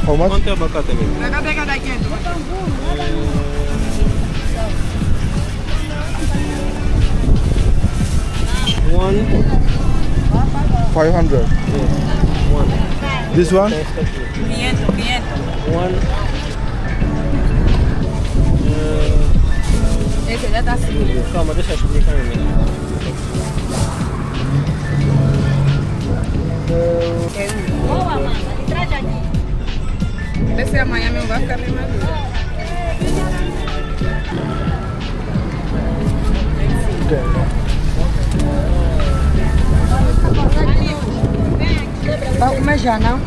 How much? Quanto é abacate, amigo? One. 500. Yeah. One. This one? 500, 500. One. Esse já tá assim. Calma, deixa eu explicar amigo. Boa, mama. Traz aqui. Vê se amanhã meu vai ficar bem maduro. Vai comer já, não?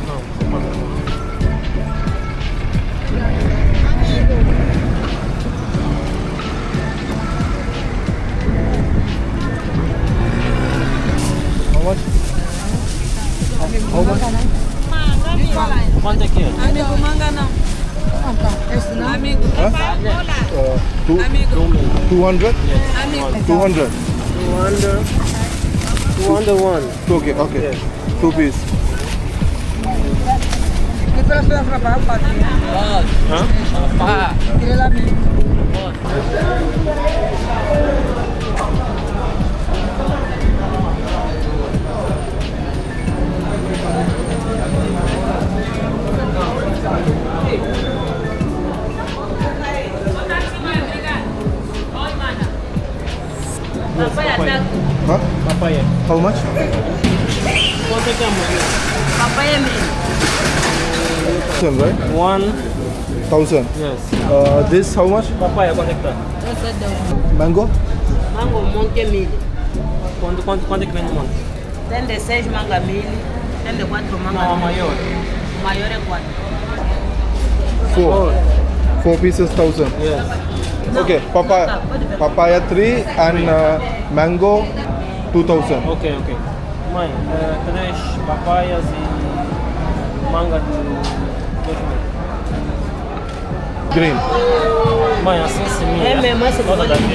How much? How much? Quanto é que é? Amigo, manga não. Esse não, amigo. Amigo. 200? Amigo. 200. 201. Okay, okay. Yes. 2 piece. Que pelas coisas para pagar? Hã? Ah. Tira lá, amigo. Huh? Papaya. How much? Quanto é que é, amor? Papai é meu. 1000, right? 1000. Yes. This how much? Papaya, quanto é que tá? Esse é dois. Mango? Mango, monte é milho. Quanto é que vem no monte? Tem de 6 manga milho, tem de 4 manga Não, a milho. maior. O maior é 4. 4 pieces 1000. Yes. Okay, papaya 3 and mango 2000. Ok. Mãe, 3 papaias e manga de 2.000. Green. Mãe, assim sim. É mesmo, essa toda coisa. daqui.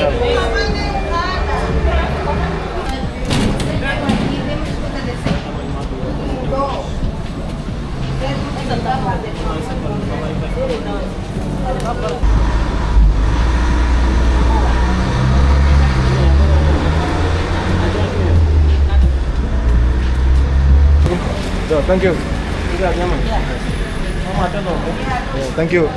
Yeah, thank you. Obrigado, minha mãe. Vamos até logo. Yeah, thank you.